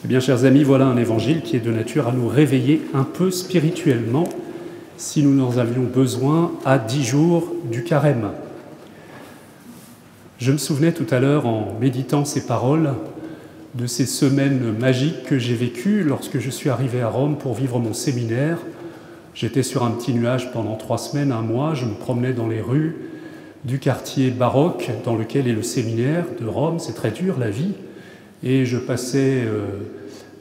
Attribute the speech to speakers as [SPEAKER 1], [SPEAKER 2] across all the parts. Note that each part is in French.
[SPEAKER 1] Eh bien, chers amis, voilà un évangile qui est de nature à nous réveiller un peu spirituellement, si nous en avions besoin à 10 jours du carême. Je me souvenais tout à l'heure, en méditant ces paroles, de ces semaines magiques que j'ai vécues lorsque je suis arrivé à Rome pour vivre mon séminaire. J'étais sur un petit nuage pendant 3 semaines, 1 mois, je me promenais dans les rues du quartier baroque dans lequel est le séminaire de Rome. C'est très dur, la vie. Et je passais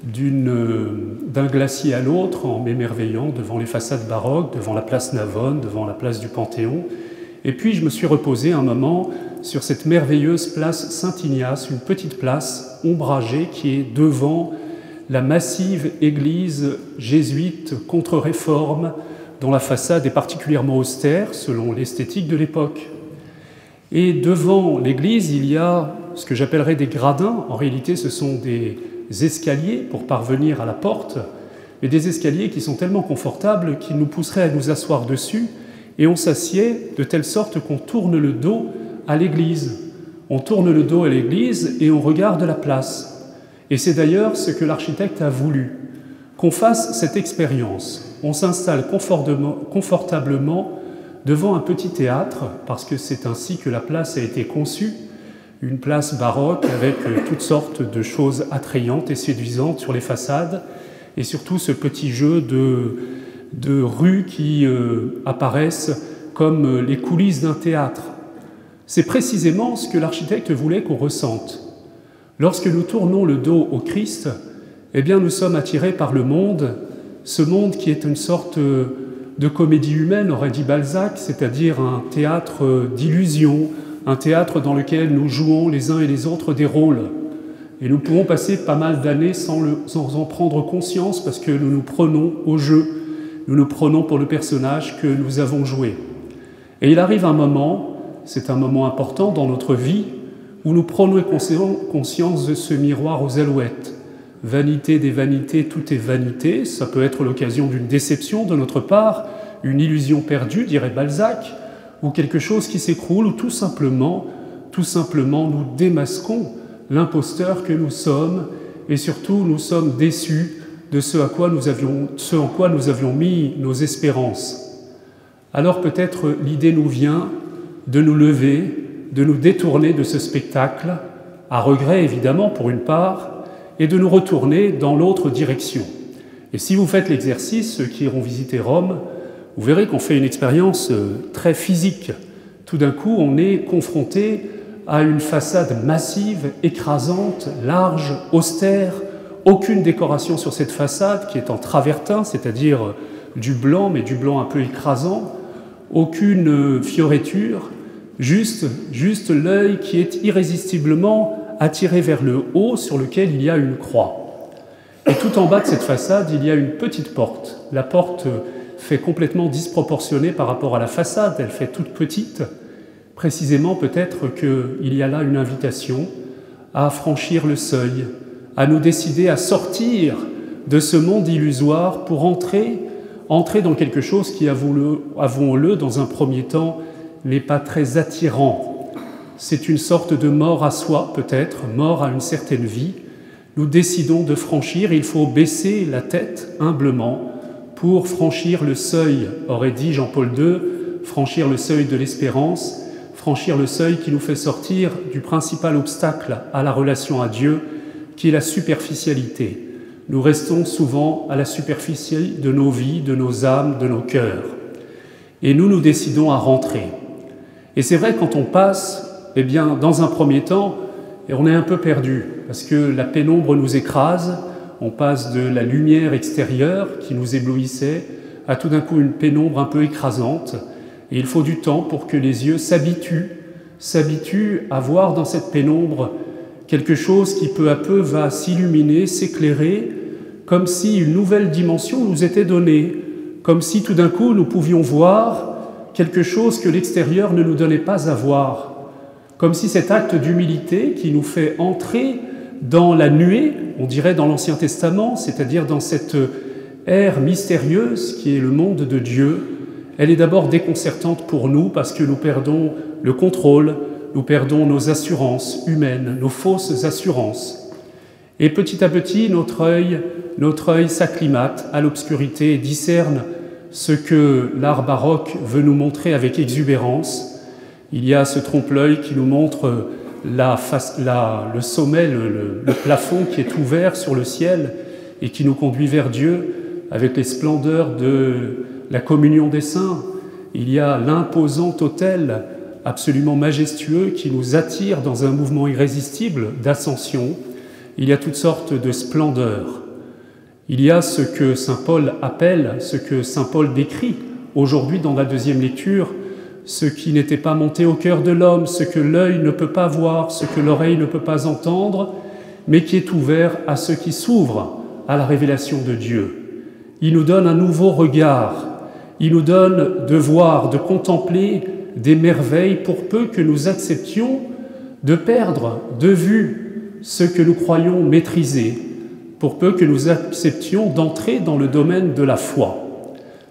[SPEAKER 1] d'un glacier à l'autre en m'émerveillant devant les façades baroques, devant la place Navone, devant la place du Panthéon. Et puis je me suis reposé un moment sur cette merveilleuse place Saint-Ignace, une petite place ombragée qui est devant la massive église jésuite contre-réforme, dont la façade est particulièrement austère selon l'esthétique de l'époque. Et devant l'église, il y a ce que j'appellerais des gradins. En réalité, ce sont des escaliers pour parvenir à la porte, mais des escaliers qui sont tellement confortables qu'ils nous pousseraient à nous asseoir dessus, et on s'assied de telle sorte qu'on tourne le dos à l'église. On tourne le dos à l'église et on regarde la place. Et c'est d'ailleurs ce que l'architecte a voulu, qu'on fasse cette expérience. On s'installe confortablement devant un petit théâtre, parce que c'est ainsi que la place a été conçue, une place baroque avec toutes sortes de choses attrayantes et séduisantes sur les façades, et surtout ce petit jeu de rues qui apparaissent comme les coulisses d'un théâtre. C'est précisément ce que l'architecte voulait qu'on ressente. Lorsque nous tournons le dos au Christ, eh bien nous sommes attirés par le monde, ce monde qui est une sorte de comédie humaine, aurait dit Balzac, c'est-à-dire un théâtre d'illusions, un théâtre dans lequel nous jouons les uns et les autres des rôles. Et nous pourrons passer pas mal d'années sans en prendre conscience parce que nous nous prenons au jeu, nous nous prenons pour le personnage que nous avons joué. Et il arrive un moment, c'est un moment important dans notre vie, où nous prenons conscience de ce miroir aux alouettes. Vanité des vanités, tout est vanité. Ça peut être l'occasion d'une déception de notre part, une illusion perdue, dirait Balzac, ou quelque chose qui s'écroule, ou tout simplement nous démasquons l'imposteur que nous sommes, et surtout nous sommes déçus de ce en quoi nous avions mis nos espérances. Alors peut-être l'idée nous vient de nous lever, de nous détourner de ce spectacle, à regret évidemment pour une part, et de nous retourner dans l'autre direction. Et si vous faites l'exercice, ceux qui iront visiter Rome, vous verrez qu'on fait une expérience très physique. Tout d'un coup, on est confronté à une façade massive, écrasante, large, austère, aucune décoration sur cette façade qui est en travertin, c'est-à-dire du blanc, mais du blanc un peu écrasant, aucune fioriture, juste l'œil qui est irrésistiblement attiré vers le haut sur lequel il y a une croix. Et tout en bas de cette façade, il y a une petite porte. La porte fait complètement disproportionnée par rapport à la façade, elle fait toute petite. Précisément, peut-être qu'il y a là une invitation à franchir le seuil, à nous décider à sortir de ce monde illusoire pour entrer dans quelque chose qui, avouons-le, dans un premier temps, n'est pas très attirant. C'est une sorte de mort à soi, peut-être, mort à une certaine vie. Nous décidons de franchir, il faut baisser la tête humblement pour franchir le seuil, aurait dit Jean-Paul II, franchir le seuil de l'espérance, franchir le seuil qui nous fait sortir du principal obstacle à la relation à Dieu, qui est la superficialité. Nous restons souvent à la superficie de nos vies, de nos âmes, de nos cœurs. Et nous décidons à rentrer. Et c'est vrai, quand on passe, eh bien, dans un premier temps, on est un peu perdu, parce que la pénombre nous écrase, on passe de la lumière extérieure qui nous éblouissait à tout d'un coup une pénombre un peu écrasante, et il faut du temps pour que les yeux s'habituent à voir dans cette pénombre quelque chose qui peu à peu va s'illuminer, s'éclairer, comme si une nouvelle dimension nous était donnée, comme si tout d'un coup nous pouvions voir quelque chose que l'extérieur ne nous donnait pas à voir. Comme si cet acte d'humilité qui nous fait entrer dans la nuée, on dirait dans l'Ancien Testament, c'est-à-dire dans cette ère mystérieuse qui est le monde de Dieu, elle est d'abord déconcertante pour nous parce que nous perdons le contrôle, nous perdons nos assurances humaines, nos fausses assurances. Et petit à petit, notre œil s'acclimate à l'obscurité et discerne ce que l'art baroque veut nous montrer avec exubérance. Il y a ce trompe-l'œil qui nous montre le sommet, le plafond qui est ouvert sur le ciel et qui nous conduit vers Dieu avec les splendeurs de la communion des saints. Il y a l'imposant autel absolument majestueux qui nous attire dans un mouvement irrésistible d'ascension. Il y a toutes sortes de splendeurs. Il y a ce que saint Paul appelle, ce que saint Paul décrit aujourd'hui dans la deuxième lecture, ce qui n'était pas monté au cœur de l'homme, ce que l'œil ne peut pas voir, ce que l'oreille ne peut pas entendre, mais qui est ouvert à ceux qui s'ouvrent à la révélation de Dieu. Il nous donne un nouveau regard, il nous donne de voir, de contempler des merveilles pour peu que nous acceptions de perdre de vue ce que nous croyons maîtriser, pour peu que nous acceptions d'entrer dans le domaine de la foi.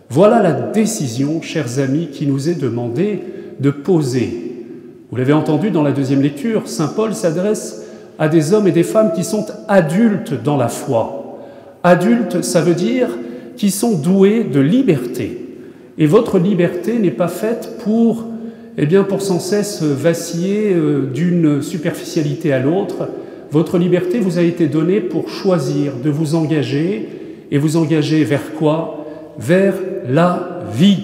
[SPEAKER 1] Voilà la décision, chers amis, qui nous est demandée de poser. Vous l'avez entendu dans la deuxième lecture, saint Paul s'adresse à des hommes et des femmes qui sont adultes dans la foi. Adultes, ça veut dire qui sont doués de liberté. Et votre liberté n'est pas faite pour sans cesse vaciller d'une superficialité à l'autre. Votre liberté vous a été donnée pour choisir de vous engager, et vous engager vers quoi? Vers la vie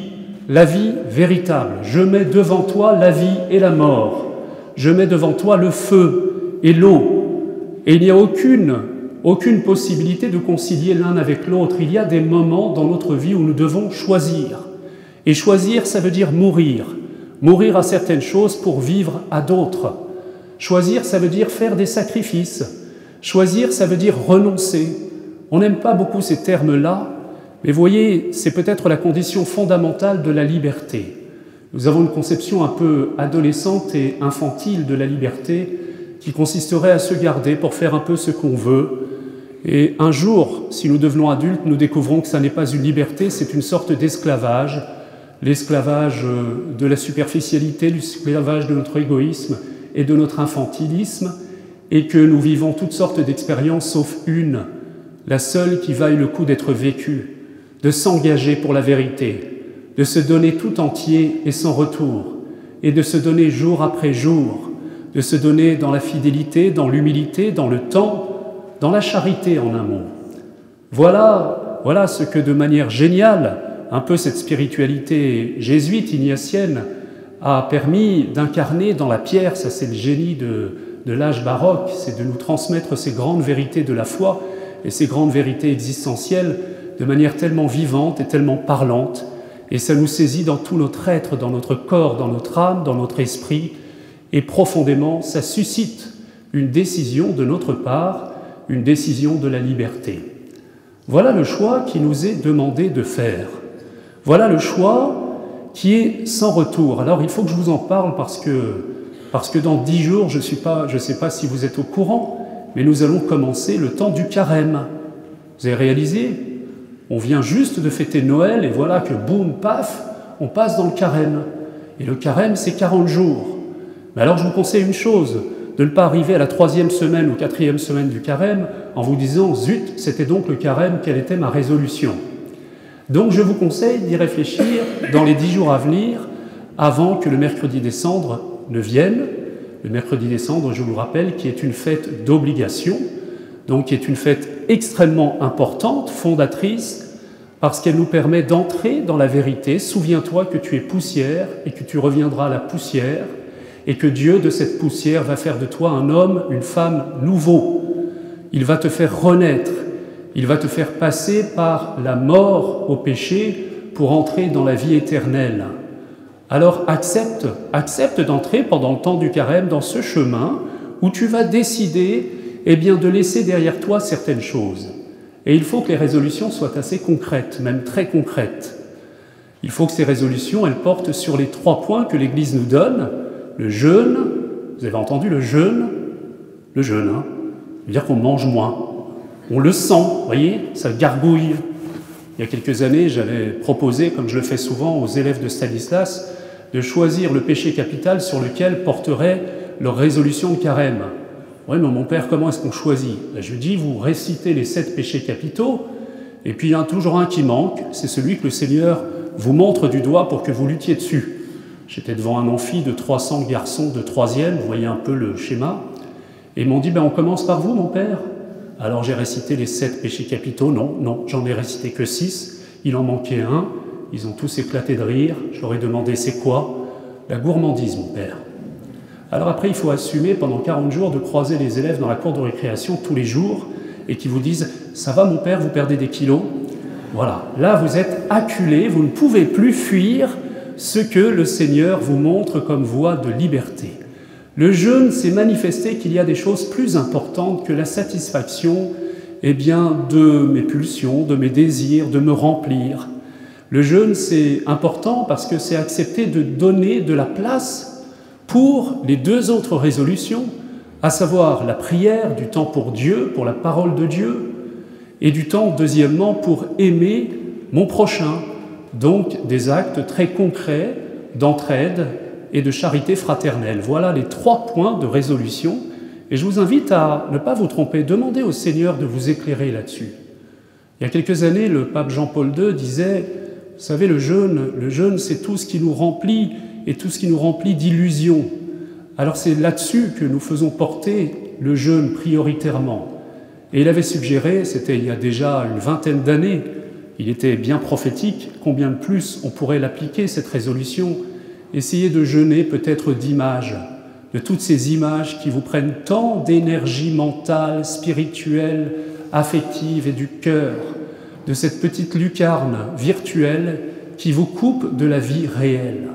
[SPEAKER 1] véritable. Je mets devant toi la vie et la mort. Je mets devant toi le feu et l'eau. Et il n'y a aucune possibilité de concilier l'un avec l'autre. Il y a des moments dans notre vie où nous devons choisir. Et choisir, ça veut dire mourir. Mourir à certaines choses pour vivre à d'autres. Choisir, ça veut dire faire des sacrifices. Choisir, ça veut dire renoncer. On n'aime pas beaucoup ces termes-là, mais voyez, c'est peut-être la condition fondamentale de la liberté. Nous avons une conception un peu adolescente et infantile de la liberté qui consisterait à se garder pour faire un peu ce qu'on veut. Et un jour, si nous devenons adultes, nous découvrons que ça n'est pas une liberté, c'est une sorte d'esclavage. L'esclavage de la superficialité, l'esclavage de notre égoïsme et de notre infantilisme, et que nous vivons toutes sortes d'expériences sauf une, la seule qui vaille le coup d'être vécue, de s'engager pour la vérité, de se donner tout entier et sans retour, et de se donner jour après jour, de se donner dans la fidélité, dans l'humilité, dans le temps, dans la charité en un mot. Voilà ce que de manière géniale, un peu cette spiritualité jésuite, ignatienne, a permis d'incarner dans la pierre. Ça, c'est le génie de l'âge baroque, c'est de nous transmettre ces grandes vérités de la foi et ces grandes vérités existentielles de manière tellement vivante et tellement parlante, et ça nous saisit dans tout notre être, dans notre corps, dans notre âme, dans notre esprit, et profondément, ça suscite une décision de notre part, une décision de la liberté. Voilà le choix qui nous est demandé de faire. Voilà le choix qui est sans retour. Alors il faut que je vous en parle parce que dans 10 jours, je ne sais pas si vous êtes au courant, mais nous allons commencer le temps du carême. Vous avez réalisé? On vient juste de fêter Noël et voilà que boum, paf, on passe dans le carême. Et le carême, c'est 40 jours. Mais alors je vous conseille une chose, de ne pas arriver à la 3e semaine ou 4e semaine du carême en vous disant « Zut, c'était donc le carême, quelle était ma résolution ?» Donc je vous conseille d'y réfléchir dans les 10 jours à venir, avant que le mercredi des Cendres ne vienne. Le mercredi des Cendres, je vous le rappelle, qui est une fête d'obligation, donc qui est une fête extrêmement importante, fondatrice, parce qu'elle nous permet d'entrer dans la vérité. Souviens-toi que tu es poussière et que tu reviendras à la poussière, et que Dieu, de cette poussière, va faire de toi un homme, une femme nouveau. Il va te faire renaître. Il va te faire passer par la mort au péché pour entrer dans la vie éternelle. Alors accepte d'entrer pendant le temps du carême dans ce chemin où tu vas décider de laisser derrière toi certaines choses. Et il faut que les résolutions soient assez concrètes, même très concrètes. Il faut que ces résolutions, elles portent sur les 3 points que l'Église nous donne. Le jeûne, vous avez entendu le jeûne, hein, ça veut dire qu'on mange moins. On le sent, vous voyez, ça gargouille. Il y a quelques années, j'avais proposé, comme je le fais souvent aux élèves de Stanislas, de choisir le péché capital sur lequel porterait leur résolution de carême. Ouais, mais mon père, comment est-ce qu'on choisit? Je lui dis, vous récitez les 7 péchés capitaux, et puis il y en a toujours un qui manque, c'est celui que le Seigneur vous montre du doigt pour que vous luttiez dessus. J'étais devant un amphi de 300 garçons de 3e, vous voyez un peu le schéma, et ils m'ont dit, on commence par vous, mon père. Alors j'ai récité les 7 péchés capitaux, non, j'en ai récité que 6, il en manquait un, ils ont tous éclaté de rire, je leur ai demandé, c'est quoi? La gourmandise, mon père. Alors après, il faut assumer pendant 40 jours de croiser les élèves dans la cour de récréation tous les jours et qui vous disent « Ça va mon père, vous perdez des kilos ?» Voilà, là vous êtes acculés, vous ne pouvez plus fuir ce que le Seigneur vous montre comme voie de liberté. Le jeûne, c'est manifester qu'il y a des choses plus importantes que la satisfaction de mes pulsions, de mes désirs, de me remplir. Le jeûne, c'est important parce que c'est accepter de donner de la place pour les 2 autres résolutions, à savoir la prière, du temps pour Dieu, pour la parole de Dieu, et du temps, deuxièmement, pour aimer mon prochain. Donc des actes très concrets d'entraide et de charité fraternelle. Voilà les 3 points de résolution. Et je vous invite à ne pas vous tromper, demandez au Seigneur de vous éclairer là-dessus. Il y a quelques années, le pape Jean-Paul II disait « Vous savez, le jeûne, c'est tout ce qui nous remplit et tout ce qui nous remplit d'illusions. » Alors c'est là-dessus que nous faisons porter le jeûne prioritairement. Et il avait suggéré, c'était il y a déjà une 20aine d'années, il était bien prophétique, combien de plus on pourrait l'appliquer, cette résolution, essayer de jeûner peut-être d'images, de toutes ces images qui vous prennent tant d'énergie mentale, spirituelle, affective et du cœur, de cette petite lucarne virtuelle qui vous coupe de la vie réelle.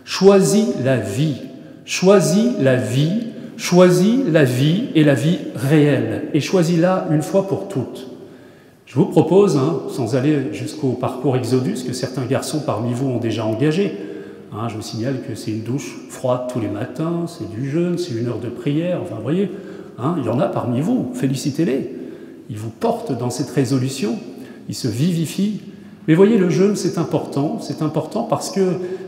[SPEAKER 1] Choisis la vie, choisis la vie, choisis la vie et la vie réelle, et choisis-la une fois pour toutes. Je vous propose, sans aller jusqu'au parcours Exodus que certains garçons parmi vous ont déjà engagé, je vous signale que c'est une douche froide tous les matins, c'est du jeûne, c'est 1 heure de prière, enfin vous voyez, il y en a parmi vous, félicitez-les, ils vous portent dans cette résolution, ils se vivifient. Mais voyez, le jeûne, c'est important parce que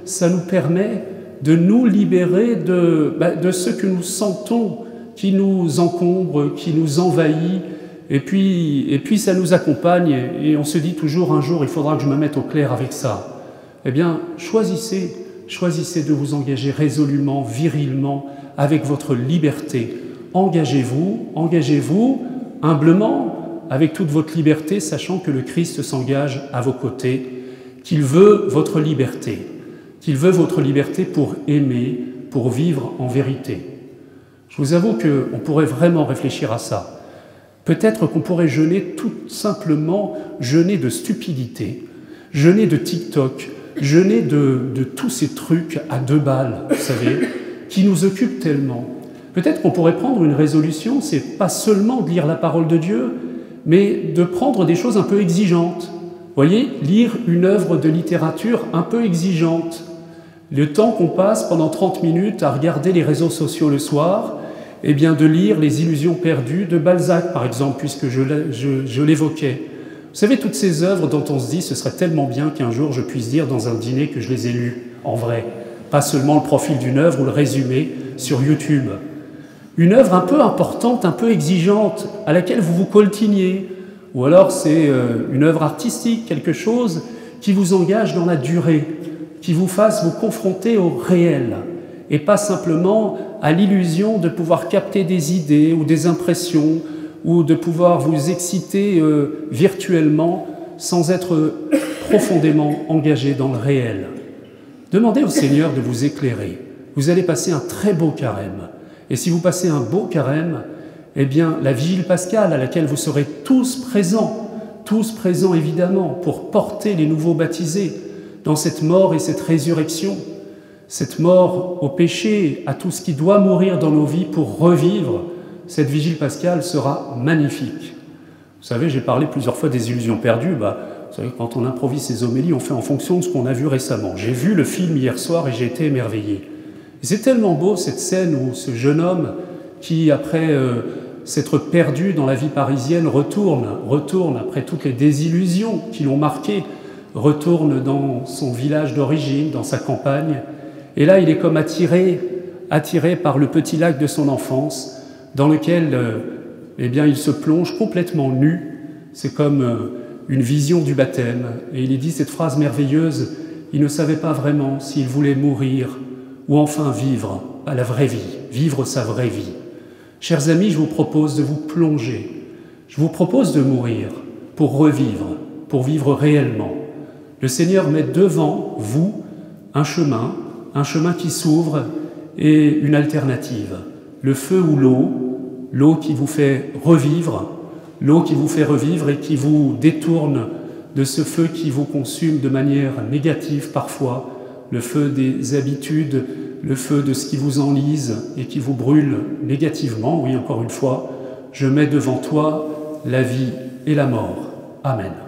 [SPEAKER 1] ça nous permet de nous libérer de ce que nous sentons qui nous encombre, qui nous envahit, et puis ça nous accompagne, et on se dit toujours un jour, il faudra que je me mette au clair avec ça. Eh bien, choisissez de vous engager résolument, virilement, avec votre liberté. Engagez-vous humblement, avec toute votre liberté, sachant que le Christ s'engage à vos côtés, qu'il veut votre liberté pour aimer, pour vivre en vérité. Je vous avoue qu'on pourrait vraiment réfléchir à ça. Peut-être qu'on pourrait jeûner tout simplement, jeûner de stupidité, jeûner de TikTok, jeûner de tous ces trucs à 2 balles, vous savez, qui nous occupent tellement. Peut-être qu'on pourrait prendre une résolution, c'est pas seulement de lire la parole de Dieu, mais de prendre des choses un peu exigeantes. Vous voyez, lire une œuvre de littérature un peu exigeante. Le temps qu'on passe pendant 30 minutes à regarder les réseaux sociaux le soir, de lire Les Illusions perdues de Balzac, par exemple, puisque je l'évoquais. Vous savez, toutes ces œuvres dont on se dit, ce serait tellement bien qu'un jour je puisse dire dans un dîner que je les ai lues, en vrai. Pas seulement le profil d'une œuvre ou le résumé sur YouTube. Une œuvre un peu importante, un peu exigeante, à laquelle vous vous coltiniez. Ou alors c'est une œuvre artistique, quelque chose qui vous engage dans la durée, qui vous fasse vous confronter au réel, et pas simplement à l'illusion de pouvoir capter des idées ou des impressions, ou de pouvoir vous exciter virtuellement sans être profondément engagé dans le réel. Demandez au Seigneur de vous éclairer. Vous allez passer un très beau carême. Et si vous passez un beau carême, la vigile pascale à laquelle vous serez tous présents évidemment, pour porter les nouveaux baptisés dans cette mort et cette résurrection, cette mort au péché, à tout ce qui doit mourir dans nos vies pour revivre, cette vigile pascale sera magnifique. Vous savez, j'ai parlé plusieurs fois des illusions perdues. Vous savez, quand on improvise ces homélies, on fait en fonction de ce qu'on a vu récemment. J'ai vu le film hier soir et j'ai été émerveillé. C'est tellement beau cette scène où ce jeune homme qui, après s'être perdu dans la vie parisienne, retourne après toutes les désillusions qui l'ont marqué, retourne dans son village d'origine, dans sa campagne. Et là, il est comme attiré par le petit lac de son enfance, dans lequel eh bien, il se plonge complètement nu. C'est comme une vision du baptême. Et il est dit cette phrase merveilleuse, il ne savait pas vraiment s'il voulait mourir ou enfin vivre à la vraie vie, vivre sa vraie vie. Chers amis, je vous propose de vous plonger. Je vous propose de mourir pour revivre, pour vivre réellement. Le Seigneur met devant vous un chemin qui s'ouvre et une alternative. Le feu ou l'eau qui vous fait revivre, et qui vous détourne de ce feu qui vous consume de manière négative parfois, le feu des habitudes, le feu de ce qui vous enlise et qui vous brûle négativement. Oui, encore une fois, je mets devant toi la vie et la mort. Amen.